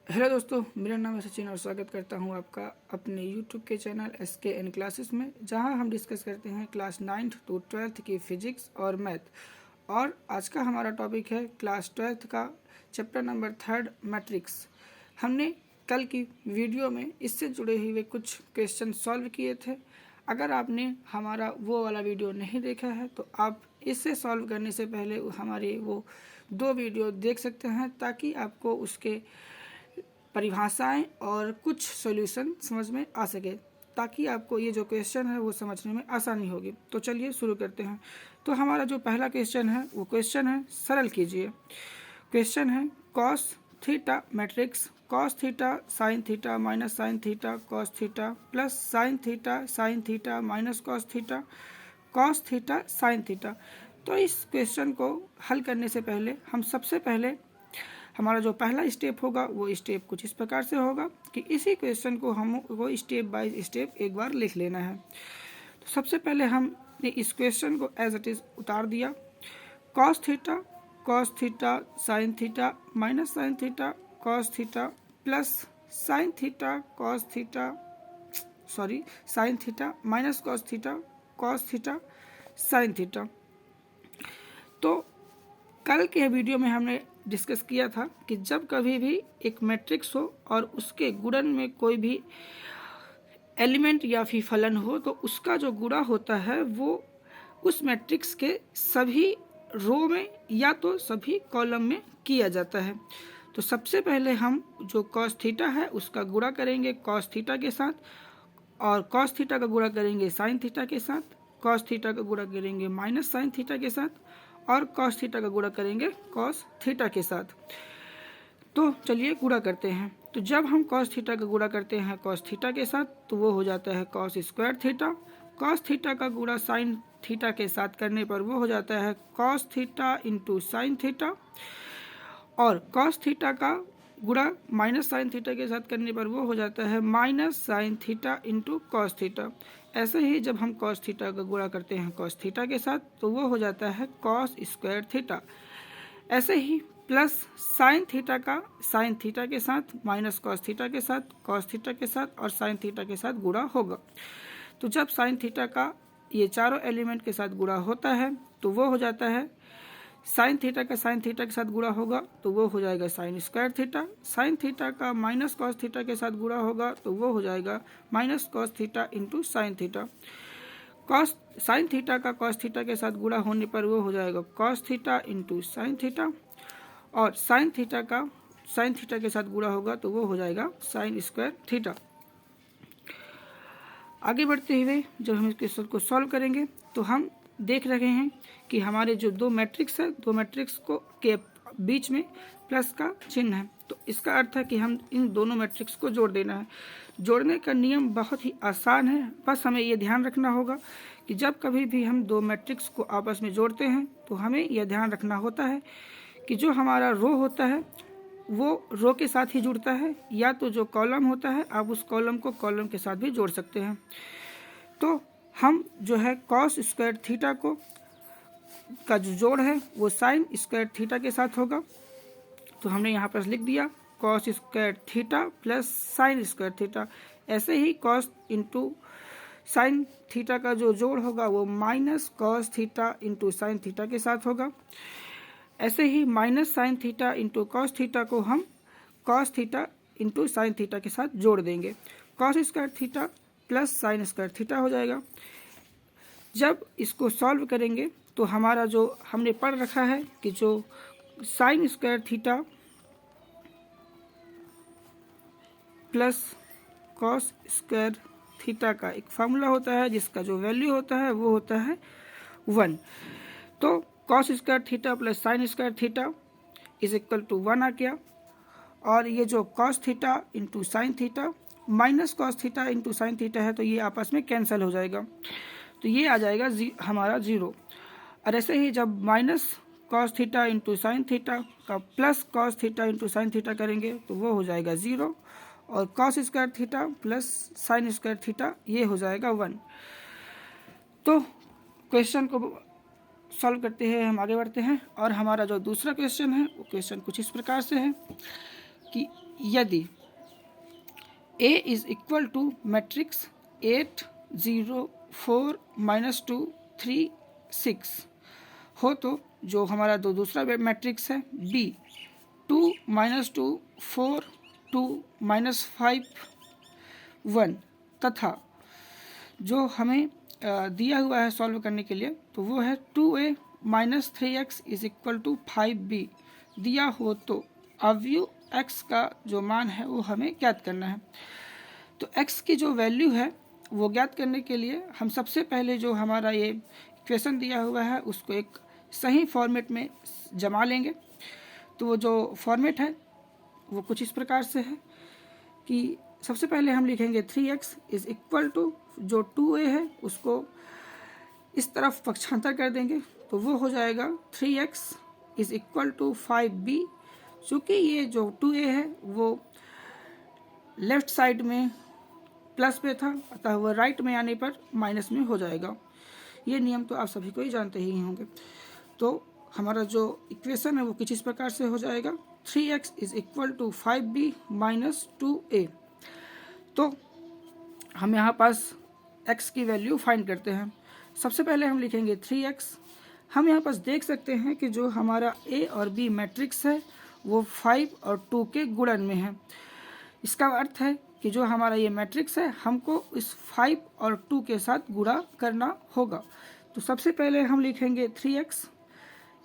Hello दोस्तों, मेरा नाम है सचिन और स्वागत करता हूं आपका अपने यूट्यूब के चैनल SKN क्लासेस में, जहां हम डिस्कस करते हैं क्लास 9th to 12th की फिजिक्स और मैथ। और आज का हमारा टॉपिक है क्लास 12th का चैप्टर नंबर 3 मैट्रिक्स। हमने कल की वीडियो में इससे जुड़े हुए कुछ क्वेश्चन सॉल्व किए थे। अगर आपने हमारा वो वाला वीडियो नहीं देखा है तो आप इससे सॉल्व करने से पहले हमारे वो 2 वीडियो देख सकते हैं, ताकि आपको उसके परिभाषाएं और कुछ सॉल्यूशन समझ में आ सके, ताकि आपको ये जो क्वेश्चन है वो समझने में आसानी होगी। तो चलिए शुरू करते हैं। तो हमारा जो पहला क्वेश्चन है वो क्वेश्चन है, सरल कीजिए। क्वेश्चन है cos theta matrix cos theta sine theta minus sine theta cos theta plus sign theta minus cos theta sine theta. तो इस क्वेश्चन को हल करने से पहले हम सबसे पहले हमारा जो पहला स्टेप होगा वो स्टेप कुछ इस प्रकार से होगा कि इसी क्वेश्चन को हमको स्टेप बाय स्टेप एक बार लिख लेना है। तो सबसे पहले हमने इस क्वेश्चन को एज इट इज़ उतार दिया। Cos theta sine theta minus sine theta cos theta plus sign theta minus cos theta sine theta. तो कल के वीडियो में हमने डिस्कस किया था कि जब कभी भी एक मैट्रिक्स हो और उसके गुणन में कोई भी एलिमेंट या फिर फलन हो, तो उसका जो गुणा होता है वो उस मैट्रिक्स के सभी रो में या तो सभी कॉलम में किया जाता है। तो सबसे पहले हम जो कॉस थीटा है उसका गुणा करेंगे कॉस थीटा के साथ, और कॉस थीटा का गुणा करेंगे साइन थीटा के साथ, कॉस थीटा का गुणा करेंगे माइनस साइन थीटा के साथ, और कॉस थीटा का गुणा करेंगे कॉस थीटा के साथ। तो चलिए गुणा करते हैं। तो जब हम कॉस थीटा का गुणा करते हैं कॉस थीटा के साथ तो वो हो जाता है cos square theta. Cos theta का गुणा साइन थीटा के साथ करने पर वो हो जाता है cos theta into sine theta, और कॉस थीटा का गुणा माइनस साइन थीटा के साथ करने पर वो हो जाता है minus sine theta into cos theta. ऐसे ही जब हम कॉस थीटा का गुणा करते हैं कॉस थीटा के साथ तो वो हो जाता है कॉस स्क्वायर थीटा। ऐसे ही प्लस साइन थीटा का साइन थीटा के साथ माइनस कॉस थीटा के साथ कॉस थीटा के साथ और साइन थीटा के साथ गुणा होगा। तो जब साइन थीटा का ये चारों एलिमेंट के साथ गुणा होता है तो वो हो जाता है साइन थीटा का साइन थीटा के साथ गुणा होगा तो वो हो जाएगा sign square theta. Sign theta का माइनस कॉस थीटा के साथ गुणा होगा तो वो हो जाएगा minus cos theta into sine theta. Cos sine theta का कॉस थीटा के साथ गुणा होने पर वो हो जाएगा cos theta into sine theta, और साइन थीटा का साइन थीटा के साथ गुणा होगा तो वो हो जाएगा साइन स्क्वायर थीटा। आगे बढ़ते हुए जब हम इस क्वेश्चन को सॉल्व करेंगे तो हम देख रहे हैं कि हमारे जो दो मैट्रिक्स है, दो मैट्रिक्स को के बीच में प्लस का चिन्ह है। तो इसका अर्थ है कि हम इन दोनों मैट्रिक्स को जोड़ देना है। जोड़ने का नियम बहुत ही आसान है, बस हमें ये ध्यान रखना होगा कि जब कभी भी हम दो मैट्रिक्स को आपस में जोड़ते हैं तो हमें यह ध्यान रखना होता है कि जो हमारा रो होता है वो रो के साथ ही जुड़ता है, या तो जो कॉलम होता है आप उस कॉलम को कॉलम के साथ भी जोड़ सकते हैं। तो हम जो है कॉस स्क्वायर थीटा को का जो जोड़ है वो साइन स्क्वायर थीटा के साथ होगा। तो हमने यहाँ पर लिख दिया cos square theta plus sine square theta. ऐसे ही कॉस इंटू साइन थीटा का जो जोड़ होगा वो minus cos theta into sine theta के साथ होगा। ऐसे ही minus sine theta into cos theta को हम cos theta into sine theta के साथ जोड़ देंगे। Cos square theta plus sine square theta हो जाएगा। जब इसको सॉल्व करेंगे तो हमारा जो हमने पढ़ रखा है कि जो sign square theta plus cos square theta का एक फार्मूला होता है जिसका जो वैल्यू होता है वो होता है 1। तो cos square theta plus sine square theta is equal to 1 आ गया, और ये जो cos theta into sine theta minus cos theta into sine theta है तो ये आपस में कैंसिल हो जाएगा, तो ये आ जाएगा हमारा 0। और ऐसे ही जब minus cos theta into sine theta का plus cos theta into sine theta करेंगे तो वो हो जाएगा 0, और cos square theta plus sine square theta ये हो जाएगा 1। तो क्वेश्चन को सॉल्व करते हैं हम आगे बढ़ते हैं, और हमारा जो दूसरा क्वेश्चन है वो क्वेश्चन कुछ इस प्रकार से है कि यदि A is equal to matrix 8 0 4 -2 3 6 हो तो जो हमारा दूसरा मैट्रिक्स है B 2 -2 4 2 -5 1 तथा जो हमें दिया हुआ है सॉल्व करने के लिए तो वो है 2a - 3x is equal to 5b दिया हो तो अवयव x का जो मान है वो हमें ज्ञात करना है। तो x की जो वैल्यू है वो ज्ञात करने के लिए हम सबसे पहले जो हमारा ये इक्वेशन दिया हुआ है उसको एक सही फॉर्मेट में जमा लेंगे। तो वो जो फॉर्मेट है वो कुछ इस प्रकार से है कि सबसे पहले हम लिखेंगे 3x इज इक्वल टू जो 2a है उसको इस तरफ पक्षांतर कर देंगे तो वो हो जाएगा 3x is equal to 5b। चूँकि ये जो 2a है वो लेफ्ट साइड में प्लस पे था अतः वह राइट में आने पर माइनस में हो जाएगा। ये नियम तो आप सभी को ही जानते ही होंगे। तो हमारा जो इक्वेशन है वो कुछ इस प्रकार से हो जाएगा 3x is equal to 5b minus 2a। तो हम यहाँ पास x की वैल्यू फाइंड करते हैं। सबसे पहले हम लिखेंगे 3x। हम यहाँ पास देख सकते हैं कि जो हमारा a और b मैट्रिक्स है वो 5 और 2 के गुणन में है। इसका अर्थ है कि जो हमारा ये मैट्रिक्स है हमको इस 5 और 2 के साथ गुणा करना होगा। तो सबसे पहले हम लिखेंगे 3x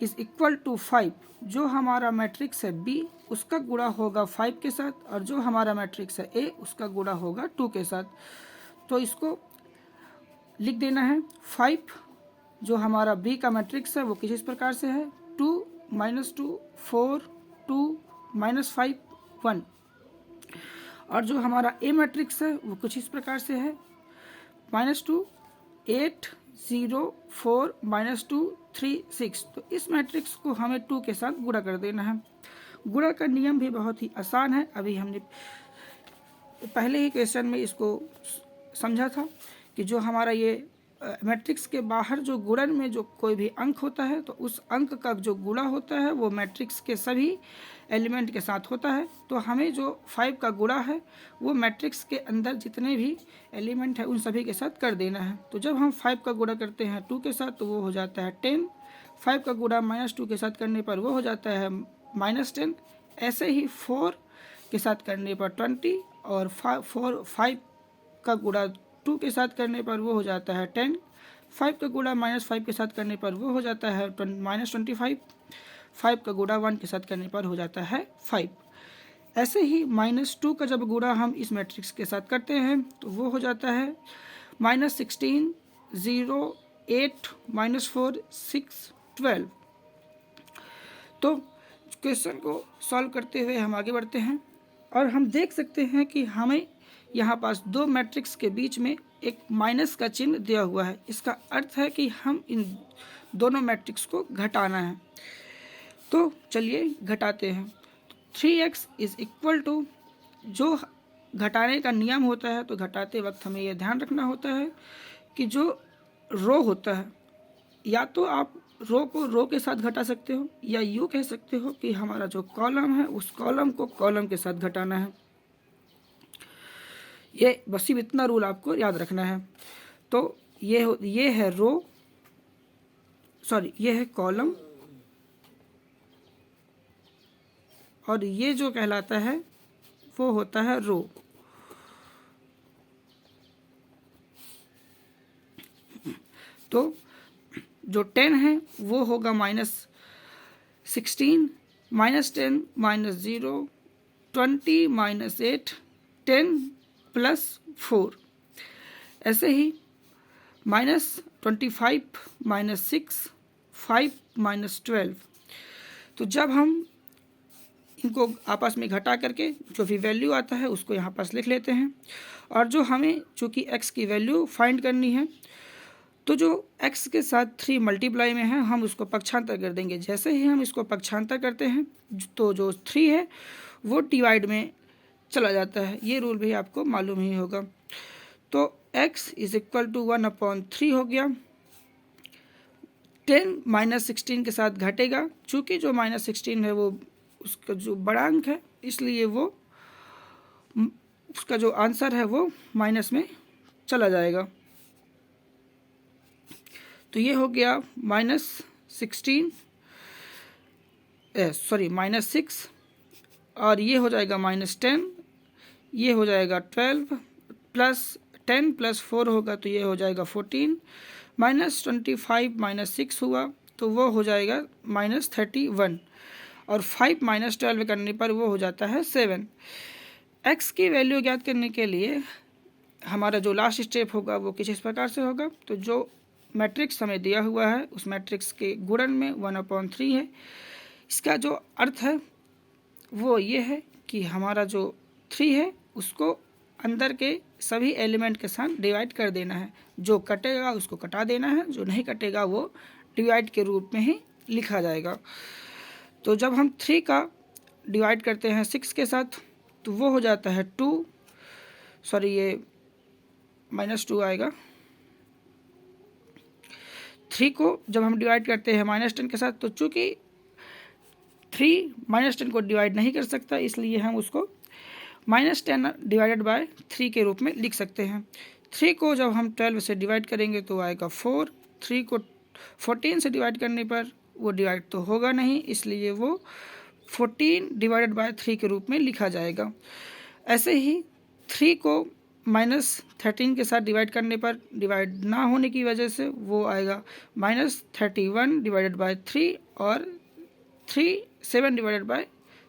इज इक्वल टू 5 जो हमारा मैट्रिक्स है b उसका गुणा होगा 5 के साथ और जो हमारा मैट्रिक्स है a उसका गुणा होगा 2 के साथ। तो इसको लिख देना है 5 जो हमारा b का मैट्रिक्स है वो किस प्रकार से है 2 -2 4 2 -5 1 और जो हमारा a मैट्रिक्स है वो कुछ इस प्रकार से है -2 8 0 4 -2 3 6। तो इस मैट्रिक्स को हमें 2 के साथ गुणा कर देना है। गुणा का नियम भी बहुत ही आसान है। अभी हमने पहले ही क्वेश्चन में इसको समझा था कि जो हमारा ये मैट्रिक्स के बाहर जो गुणन में जो कोई भी अंक होता है तो उस अंक का जो गुणा होता है वो मैट्रिक्स के सभी एलिमेंट के साथ होता है। तो हमें जो 5 का गुणा है वो मैट्रिक्स के अंदर जितने भी एलिमेंट है उन सभी के साथ कर देना है। तो जब हम 5 का गुणा करते हैं 2 के साथ तो वो हो जाता है 10। 5 का गुणा -2 के साथ करने पर वो हो जाता है -10। ऐसे ही 4 के साथ करने पर 20 और 5 का गुणा 2 के साथ करने पर वो हो जाता है 10। 5 का गुणा -5 के साथ करने पर वो हो जाता है -25। 5 का गुणा 1 के साथ करने पर हो जाता है 5। ऐसे ही -2 का जब गुणा हम इस मैट्रिक्स के साथ करते हैं तो वो हो जाता है -16 0 8 -4 6 12। तो क्वेश्चन को सॉल्व करते हुए हम आगे बढ़ते हैं और हम देख सकते हैं कि हमें यहाँ पास दो मैट्रिक्स के बीच में एक माइनस का चिन्ह दिया हुआ है। इसका अर्थ है कि हम इन दोनों मैट्रिक्स को घटाना है। तो चलिए घटाते हैं। 3x इज इक्वल टू जो घटाने का नियम होता है तो घटाते वक्त हमें यह ध्यान रखना होता है कि जो रो होता है या तो आप रो को रो के साथ घटा सकते हो या यूँ कह सकते हो कि हमारा जो कॉलम है उस कॉलम को कॉलम के साथ घटाना है। ये बस सिर्फ इतना रूल आपको याद रखना है। तो ये है रो ये है कॉलम और ये जो कहलाता है वो होता है रो। तो जो 10 है वो होगा -16 -10 -0 20 -8 10 +4। ऐसे ही -25 -6 5 -12। तो जब हम इनको आपस में घटा करके जो भी वैल्यू आता है उसको यहाँ पास लिख लेते हैं और जो हमें चूँकि x की वैल्यू फाइंड करनी है तो जो x के साथ 3 मल्टीप्लाई में है हम उसको पक्षांतर कर देंगे। जैसे ही हम इसको पक्षांतर करते हैं तो जो 3 है वो डिवाइड में चला जाता है। ये रूल भी आपको मालूम ही होगा। तो x इज इक्वल टू 1/3 हो गया। 10 -16 के साथ घटेगा। चूँकि जो -16 है वो उसका जो बड़ा अंक है इसलिए वो उसका जो आंसर है वो माइनस में चला जाएगा। तो ये हो गया -16 -6, और ये हो जाएगा -10, ये हो जाएगा 12 प्लस 10 प्लस 4 होगा तो ये हो जाएगा 14, -25 -6 हुआ तो वो हो जाएगा -31, और 5 -12 करने पर वो हो जाता है 7। x की वैल्यू ज्ञात करने के लिए हमारा जो लास्ट स्टेप होगा वो कुछ इस प्रकार से होगा। तो जो मैट्रिक्स हमें दिया हुआ है उस मैट्रिक्स के गुणन में 1/3 है। इसका जो अर्थ है वो ये है कि हमारा जो 3 है उसको अंदर के सभी एलिमेंट के साथ डिवाइड कर देना है। जो कटेगा उसको कटा देना है, जो नहीं कटेगा वो डिवाइड के रूप में ही लिखा जाएगा। तो जब हम 3 का डिवाइड करते हैं 6 के साथ तो वो हो जाता है 2, ये -2 आएगा। 3 को जब हम डिवाइड करते हैं -10 के साथ तो चूँकि 3 -10 को डिवाइड नहीं कर सकता इसलिए हम उसको -10 डिवाइडेड बाय 3 के रूप में लिख सकते हैं। 3 को जब हम 12 से डिवाइड करेंगे तो आएगा 4, 3 को 14 से डिवाइड करने पर वो डिवाइड तो होगा नहीं इसलिए वो 14 डिवाइडेड बाय 3 के रूप में लिखा जाएगा। ऐसे ही 3 को -13 के साथ डिवाइड करने पर डिवाइड ना होने की वजह से वो आएगा -31 डिवाइडेड बाय 3 और 7 डिवाइडेड बाय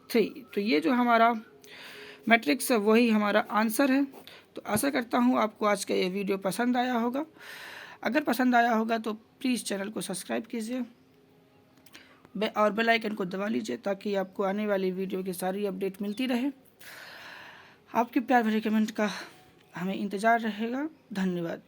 3। तो ये जो हमारा मैट्रिक्स है वही हमारा आंसर है। तो आशा करता हूँ आपको आज का ये वीडियो पसंद आया होगा। अगर पसंद आया होगा तो प्लीज़ चैनल को सब्सक्राइब कीजिए और बेल आइकन को दबा लीजिए ताकि आपको आने वाली वीडियो की सारी अपडेट मिलती रहे। आपके प्यार भरे कमेंट का हमें इंतज़ार रहेगा। धन्यवाद।